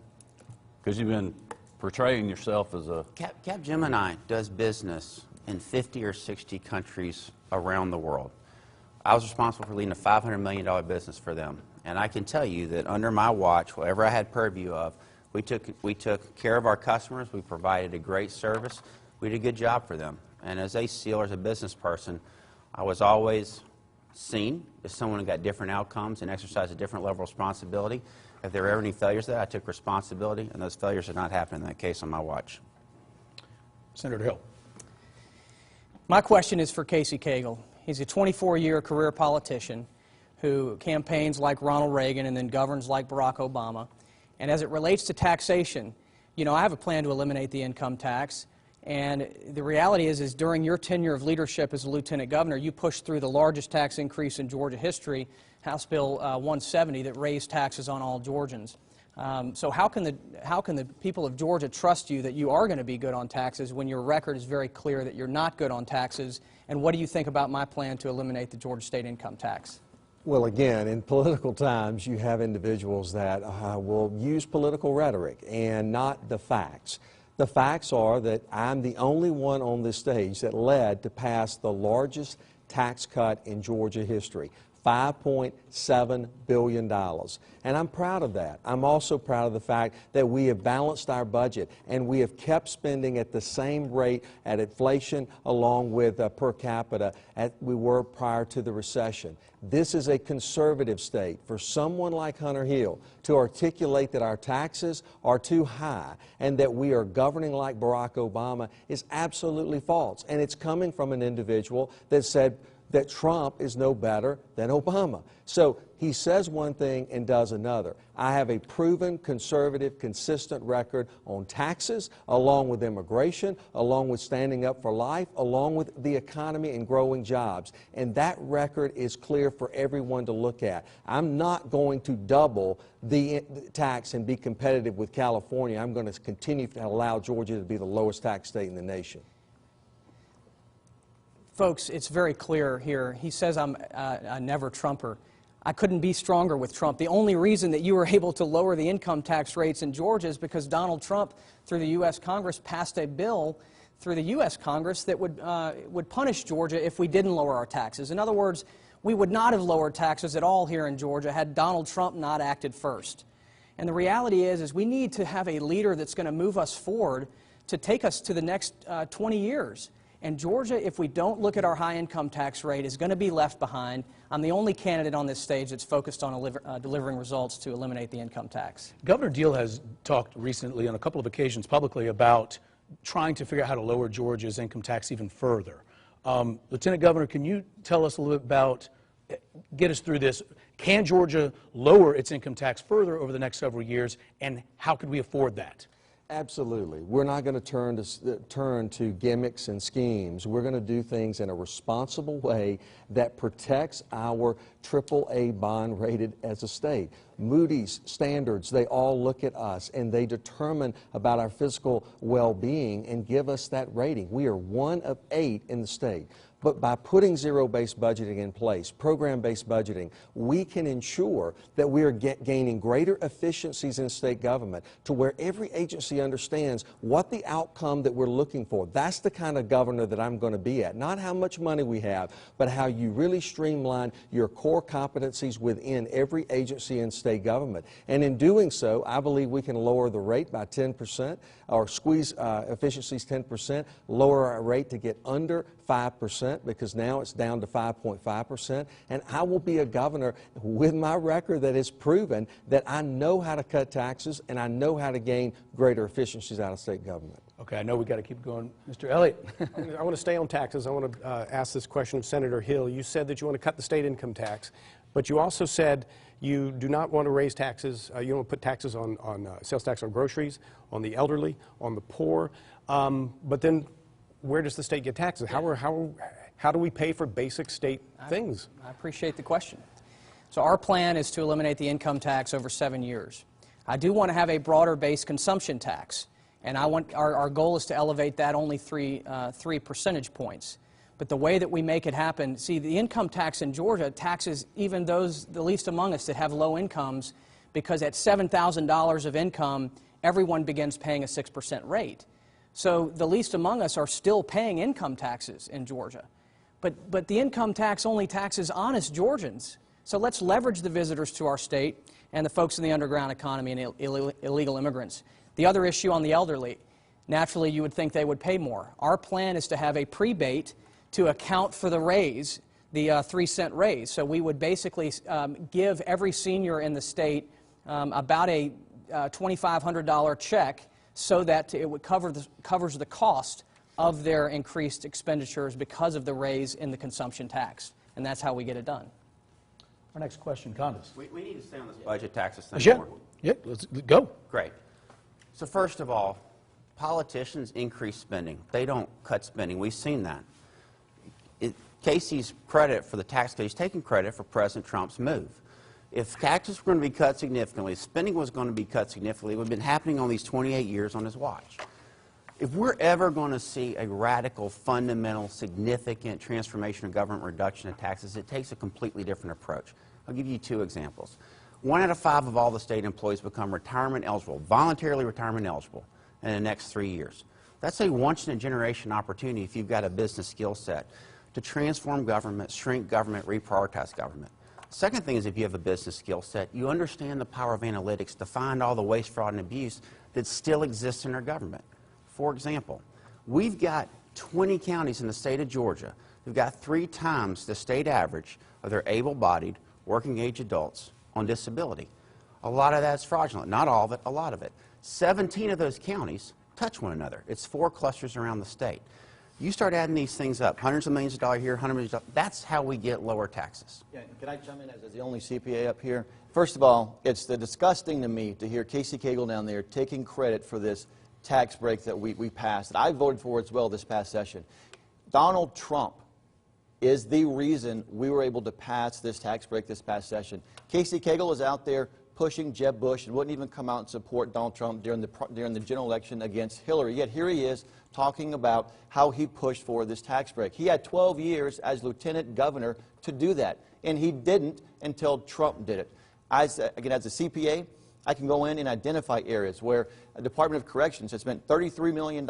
Because you've been portraying yourself as a...
Capgemini does business in 50 or 60 countries around the world. I was responsible for leading a $500 million business for them. And I can tell you that under my watch, whatever I had purview of, we took care of our customers. We provided a great service. We did a good job for them. And as a SEAL, as a business person, I was always seen as someone who got different outcomes and exercised a different level of responsibility. If there were ever any failures there, I took responsibility, and those failures did not happen in that case on my watch.
Senator Hill.
My question is for Casey Cagle. He's a 24-year career politician who campaigns like Ronald Reagan and then governs like Barack Obama. And as it relates to taxation, you know, I have a plan to eliminate the income tax. And the reality is during your tenure of leadership as a lieutenant governor, you pushed through the largest tax increase in Georgia history, House Bill 170, that raised taxes on all Georgians. So how can the people of Georgia trust you that you are going to be good on taxes when your record is very clear that you're not good on taxes? And what do you think about my plan to eliminate the Georgia state income tax?
Well, again, in political times, you have individuals that will use political rhetoric and not the facts. The facts are that I'm the only one on this stage that led to pass the largest tax cut in Georgia history. $5.7 billion. And I'm proud of that. I'm also proud of the fact that we have balanced our budget and we have kept spending at the same rate at inflation along with per capita as we were prior to the recession. This is a conservative state. For someone like Hunter Hill to articulate that our taxes are too high and that we are governing like Barack Obama is absolutely false. And it's coming from an individual that said that Trump is no better than Obama. So he says one thing and does another. I have a proven conservative, consistent record on taxes, along with immigration, along with standing up for life, along with the economy and growing jobs. And that record is clear for everyone to look at. I'm not going to double the tax and be competitive with California. I'm going to continue to allow Georgia to be the lowest tax state in the nation.
Folks, it's very clear here. He says I'm a never-Trumper. I couldn't be stronger with Trump. The only reason that you were able to lower the income tax rates in Georgia is because Donald Trump, through the U.S. Congress, passed a bill through the U.S. Congress that would punish Georgia if we didn't lower our taxes. In other words, we would not have lowered taxes at all here in Georgia had Donald Trump not acted first. And the reality is we need to have a leader that's going to move us forward to take us to the next 20 years. And Georgia, if we don't look at our high income tax rate, is going to be left behind. I'm the only candidate on this stage that's focused on delivering results to eliminate the income tax.
Governor Deal has talked recently on a couple of occasions publicly about trying to figure out how to lower Georgia's income tax even further. Lieutenant Governor, can you tell us a little bit about, get us through this, can Georgia lower its income tax further over the next several years, and how could we afford that?
Absolutely. We're not going to turn to gimmicks and schemes. We're going to do things in a responsible way that protects our AAA bond rated as a state. Moody's standards, they all look at us and they determine about our fiscal well-being and give us that rating. We are 1 of 8 in the state. But by putting zero-based budgeting in place, program-based budgeting, we can ensure that we are gaining greater efficiencies in state government to where every agency understands what the outcome that we're looking for. That's the kind of governor that I'm going to be at. Not how much money we have, but how you really streamline your core competencies within every agency in state government. And in doing so, I believe we can lower the rate by 10%, or squeeze efficiencies 10%, lower our rate to get under 5%, because now it's down to 5.5%. And I will be a governor with my record that has proven that I know how to cut taxes and I know how to gain greater efficiencies out of state government.
Okay, I know we've got to keep going. Mr. Elliott.
I want to stay on taxes. I want to ask this question of Senator Hill. You said that you want to cut the state income tax, but you also said you do not want to raise taxes. You don't want to put taxes on sales tax on groceries, on the elderly, on the poor. But then where does the state get taxes? How do we pay for basic state things?
I appreciate the question. So our plan is to eliminate the income tax over 7 years. I do want to have a broader base consumption tax, and our goal is to elevate that only 3 percentage points. But the way that we make it happen, see, the income tax in Georgia taxes even those, the least among us, that have low incomes, because at $7,000 of income, everyone begins paying a 6% rate. So the least among us are still paying income taxes in Georgia. But the income tax only taxes honest Georgians. So let's leverage the visitors to our state and the folks in the underground economy and illegal immigrants. The other issue on the elderly, naturally you would think they would pay more. Our plan is to have a prebate to account for the raise, the 3-cent raise. So we would basically give every senior in the state about a $2,500 check, so that it would covers the cost of their increased expenditures because of the raise in the consumption tax. And that's how we get it done.
Our next question, Congress.
We need to stay on this budget taxes thing
Yeah,
more.
yeah, let's go.
Great. So first of all, politicians increase spending. They don't cut spending. We've seen that. Casey's credit for the tax cut, he's taking credit for President Trump's move. If taxes were going to be cut significantly, spending was going to be cut significantly, it would have been happening on these 28 years on his watch. If we're ever going to see a radical, fundamental, significant transformation of government reduction of taxes, it takes a completely different approach. I'll give you 2 examples. 1 out of 5 of all the state employees become retirement eligible, voluntarily retirement eligible, in the next 3 years. That's a once-in-a-generation opportunity if you've got a business skill set to transform government, shrink government, reprioritize government. Second thing is, if you have a business skill set, you understand the power of analytics to find all the waste, fraud, and abuse that still exists in our government. For example, we've got 20 counties in the state of Georgia who've got 3 times the state average of their able-bodied, working-age adults on disability. A lot of that's fraudulent. Not all of it, a lot of it. 17 of those counties touch one another. It's 4 clusters around the state. You start adding these things up, hundreds of millions of dollars here, hundreds of millions of dollars, that's how we get lower taxes.
Yeah, can I chime in as the only CPA up here? First of all, it's disgusting to me to hear Casey Cagle down there taking credit for this tax break that we passed, that I voted for as well this past session. Donald Trump is the reason we were able to pass this tax break this past session. Casey Cagle is out there pushing Jeb Bush and wouldn't even come out and support Donald Trump during the general election against Hillary. Yet here he is talking about how he pushed for this tax break. He had 12 years as lieutenant governor to do that, and he didn't until Trump did it. Again, as a CPA, I can go in and identify areas where the Department of Corrections has spent $33 million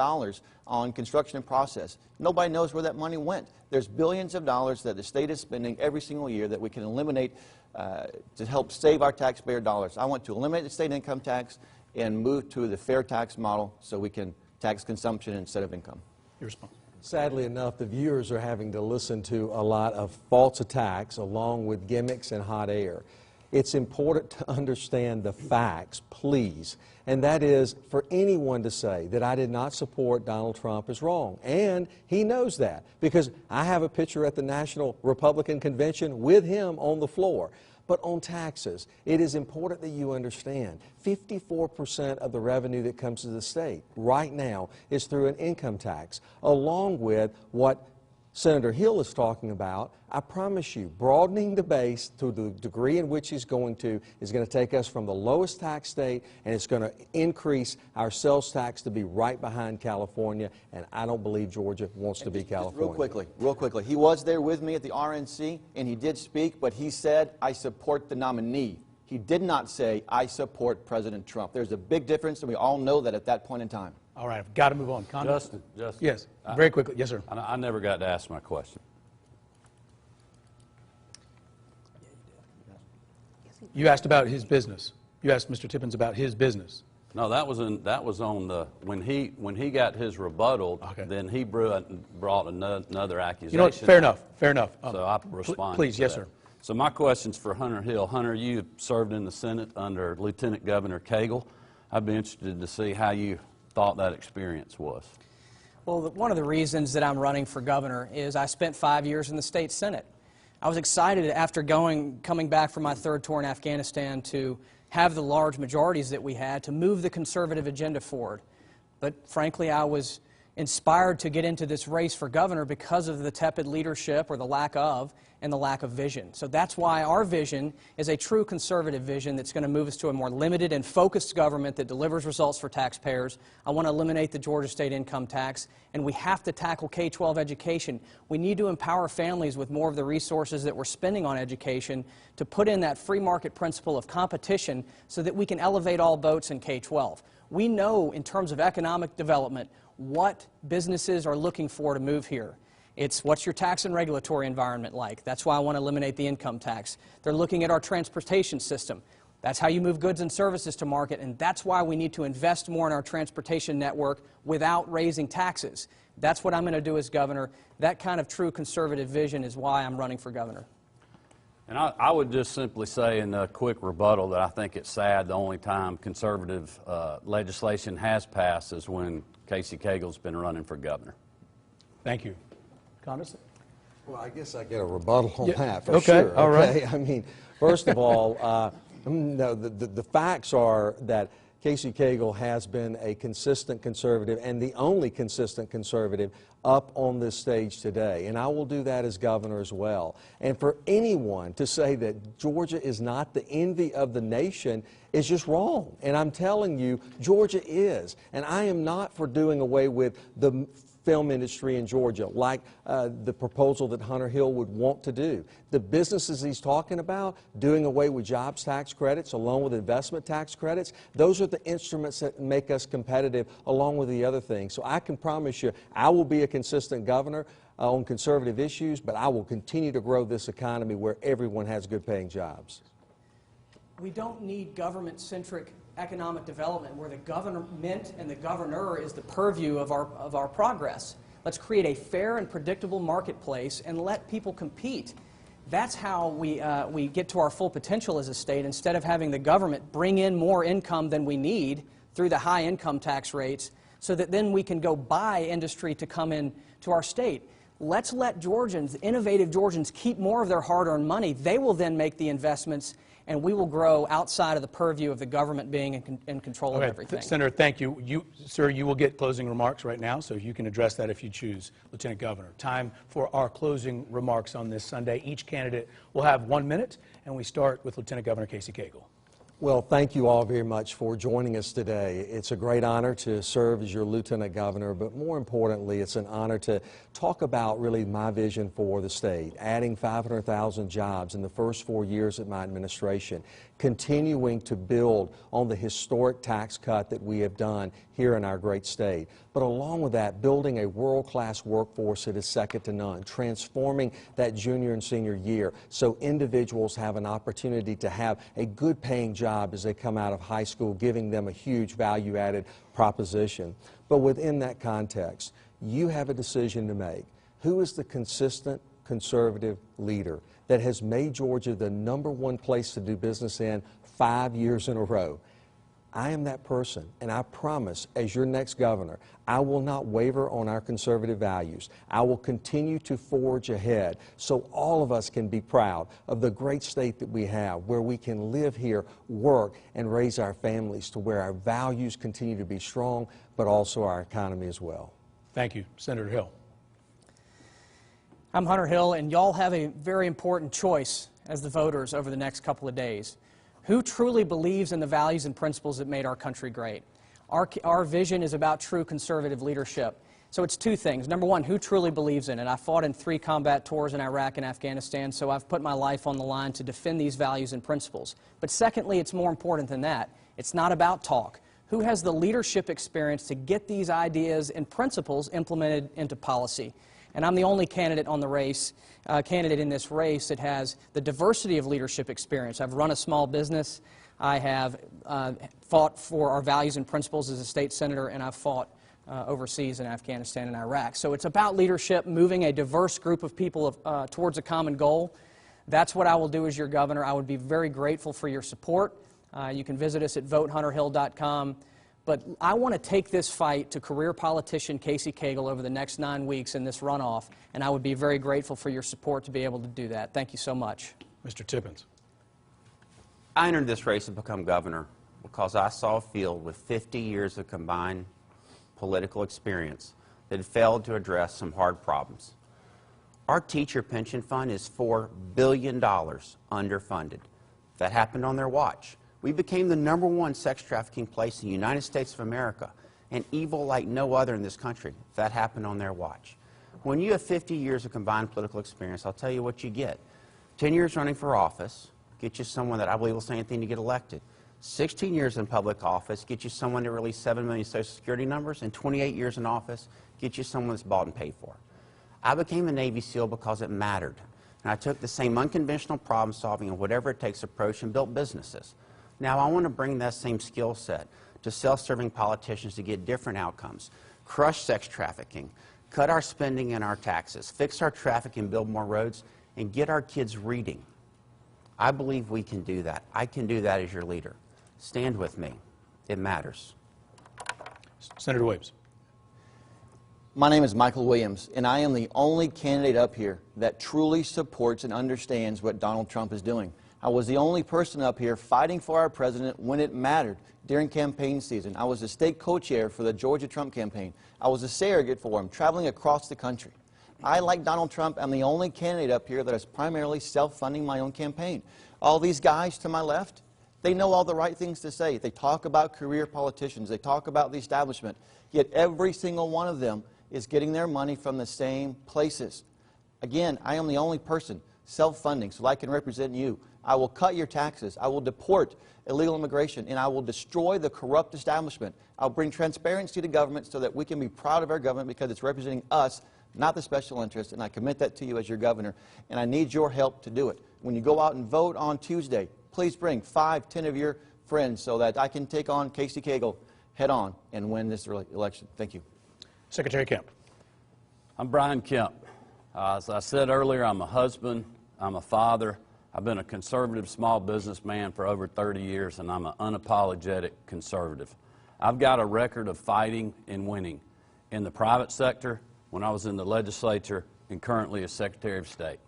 on construction and process. Nobody knows where that money went. There's billions of dollars that the state is spending every single year that we can eliminate to help save our taxpayer dollars. I want to eliminate the state income tax and move to the fair tax model so we can tax consumption instead of income.
Your response.
Sadly enough, the viewers are having to listen to a lot of false attacks along with gimmicks and hot air. It's important to understand the facts, please. And that is, for anyone to say that I did not support Donald Trump is wrong. And he knows that, because I have a picture at the National Republican Convention with him on the floor. But on taxes, it is important that you understand 54% of the revenue that comes to the state right now is through an income tax, along with what Senator Hill is talking about. I promise you, broadening the base to the degree in which he's going to is going to take us from the lowest tax state, and it's going to increase our sales tax to be right behind California, and I don't believe Georgia wants to be California.
Real quickly, he was there with me at the RNC, and he did speak, but he said, I support the nominee. He did not say, I support President Trump. There's a big difference, and we all know that at that point in time.
All right, I've got to move on.
Justin.
Yes, very quickly. Yes, sir.
I never got to ask my question.
You asked about his business. You asked Mr. Tippons about his business.
No, that was on the when he got his rebuttal. Okay. Then he brought another accusation.
You know what? Fair enough. Fair enough.
So I responded.
Please,
to
yes,
that.
sir.
So my question's for Hunter Hill. Hunter, you served in the Senate under Lieutenant Governor Cagle. I'd be interested to see how you thought that experience was.
Well, one of the reasons that I'm running for governor is I spent 5 years in the state Senate. I was excited after coming back from my third tour in Afghanistan to have the large majorities that we had to move the conservative agenda forward. But frankly, I was inspired to get into this race for governor because of the tepid leadership, or the lack of, and the lack of vision. So that's why our vision is a true conservative vision that's going to move us to a more limited and focused government that delivers results for taxpayers. I want to eliminate the Georgia state income tax, and we have to tackle K-12 education. We need to empower families with more of the resources that we're spending on education to put in that free market principle of competition so that we can elevate all boats in K-12. We know, in terms of economic development, what businesses are looking for to move here. It's what's your tax and regulatory environment like. That's why I want to eliminate the income tax. They're looking at our transportation system. That's how you move goods and services to market, and that's why we need to invest more in our transportation network without raising taxes. That's what I'm going to do as governor. That kind of true conservative vision is why I'm running for governor.
And I would just simply say in a quick rebuttal that I think it's sad the only time conservative legislation has passed is when Casey Cagle's been running for governor.
Thank you. Congressman?
Well, I guess I get a rebuttal on that for
okay,
sure.
all right.
I mean, first of all, no, the facts are that Casey Cagle has been a consistent conservative and the only consistent conservative up on this stage today. And I will do that as governor as well. And for anyone to say that Georgia is not the envy of the nation is just wrong. And I'm telling you, Georgia is. And I am not for doing away with the film industry in Georgia, like the proposal that Hunter Hill would want to do. The businesses he's talking about, doing away with jobs tax credits along with investment tax credits, those are the instruments that make us competitive along with the other things. So I can promise you I will be a consistent governor. on conservative issues, but I will continue to grow this economy where everyone has good paying jobs.
We don't need government-centric economic development where the government and the governor is the purview of our progress. Let's create a fair and predictable marketplace and let people compete. That's how we get to our full potential as a state, instead of having the government bring in more income than we need through the high income tax rates, so that then we can go buy industry to come in to our state. Let's let Georgians, innovative Georgians, keep more of their hard-earned money. They will then make the investments, and we will grow outside of the purview of the government being in control of everything.
Senator, thank you. Sir, you will get closing remarks right now, so you can address that if you choose, Lieutenant Governor. Time for our closing remarks on this Sunday. Each candidate will have 1 minute, and we start with Lieutenant Governor Casey Cagle.
Well, thank you all very much for joining us today. It's a great honor to serve as your Lieutenant Governor, but more importantly, it's an honor to talk about really my vision for the state, adding 500,000 jobs in the first 4 years of my administration, continuing to build on the historic tax cut that we have done here in our great state. But along with that, building a world-class workforce that is second to none, transforming that junior and senior year so individuals have an opportunity to have a good paying job as they come out of high school, giving them a huge value-added proposition. But within that context, you have a decision to make. Who is the consistent conservative leader that has made Georgia the #1 place to do business in 5 years in a row? I am that person, and I promise, as your next governor, I will not waver on our conservative values. I will continue to forge ahead so all of us can be proud of the great state that we have, where we can live here, work, and raise our families to where our values continue to be strong, but also our economy as well.
Thank you. Senator Hill.
I'm Hunter Hill, and y'all have a very important choice as the voters over the next couple of days. Who truly believes in the values and principles that made our country great? Our vision is about true conservative leadership. So it's two things. Number one, who truly believes in it? I fought in 3 combat tours in Iraq and Afghanistan, so I've put my life on the line to defend these values and principles. But secondly, it's more important than that. It's not about talk. Who has the leadership experience to get these ideas and principles implemented into policy? And I'm the only candidate on the race, candidate in this race that has the diversity of leadership experience. I've run a small business. I have fought for our values and principles as a state senator, and I've fought overseas in Afghanistan and Iraq. So it's about leadership, moving a diverse group of people towards a common goal. That's what I will do as your governor. I would be very grateful for your support. You can visit us at votehunterhill.com. But I want to take this fight to career politician Casey Cagle over the next 9 weeks in this runoff, and I would be very grateful for your support to be able to do that. Thank you so much.
Mr. Tippons.
I entered this race to become governor because I saw a field with 50 years of combined political experience that had failed to address some hard problems. Our teacher pension fund is $4 billion underfunded. That happened on their watch. We became the #1 sex trafficking place in the United States of America, and evil like no other in this country. That happened on their watch. When you have 50 years of combined political experience, I'll tell you what you get. 10 years running for office, get you someone that I believe will say anything to get elected. 16 years in public office, get you someone to release 7 million Social Security numbers, and 28 years in office, get you someone that's bought and paid for. I became a Navy SEAL because it mattered. And I took the same unconventional problem solving and whatever it takes approach and built businesses. Now I want to bring that same skill set to self-serving politicians to get different outcomes. Crush sex trafficking, cut our spending and our taxes, fix our traffic and build more roads, and get our kids reading. I believe we can do that. I can do that as your leader. Stand with me. It matters.
Senator Williams.
My name is Michael Williams, and I am the only candidate up here that truly supports and understands what Donald Trump is doing. I was the only person up here fighting for our president when it mattered during campaign season. I was the state co-chair for the Georgia Trump campaign. I was a surrogate for him, traveling across the country. I, like Donald Trump, am the only candidate up here that is primarily self-funding my own campaign. All these guys to my left, they know all the right things to say. They talk about career politicians. They talk about the establishment. Yet every single one of them is getting their money from the same places. Again, I am the only person self-funding so I can represent you. I will cut your taxes. I will deport illegal immigration, and I will destroy the corrupt establishment. I'll bring transparency to government so that we can be proud of our government because it's representing us, not the special interest, and I commit that to you as your governor, and I need your help to do it. When you go out and vote on Tuesday, please bring 5, 10 of your friends so that I can take on Casey Cagle head on and win this election. Thank you.
Secretary Kemp.
I'm Brian Kemp. As I said earlier, I'm a husband, I'm a father, I've been a conservative small businessman for over 30 years, and I'm an unapologetic conservative. I've got a record of fighting and winning in the private sector, when I was in the legislature, and currently as Secretary of State.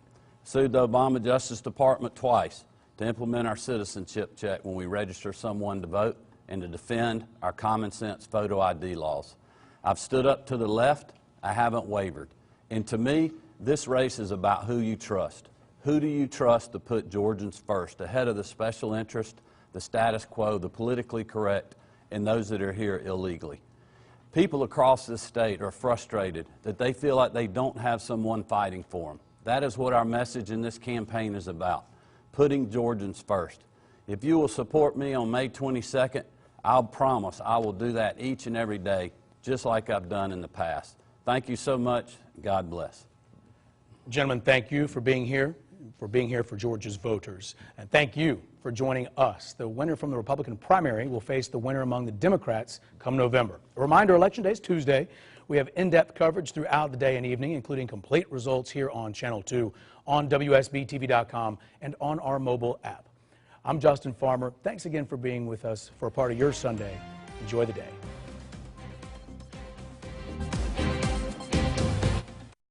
Sued the Obama Justice Department twice to implement our citizenship check when we register someone to vote and to defend our common sense photo ID laws. I've stood up to the left, I haven't wavered. And to me, this race is about who you trust. Who do you trust to put Georgians first, ahead of the special interest, the status quo, the politically correct, and those that are here illegally? People across this state are frustrated that they feel like they don't have someone fighting for them. That is what our message in this campaign is about, putting Georgians first. If you will support me on May 22nd, I'll promise I will do that each and every day, just like I've done in the past. Thank you so much. God bless.
Gentlemen, thank you for being here for Georgia's voters. And thank you for joining us. The winner from the Republican primary will face the winner among the Democrats come November. A reminder, Election Day is Tuesday. We have in-depth coverage throughout the day and evening, including complete results here on Channel 2, on WSB-TV.com, and on our mobile app. I'm Justin Farmer. Thanks again for being with us for a part of your Sunday. Enjoy the day.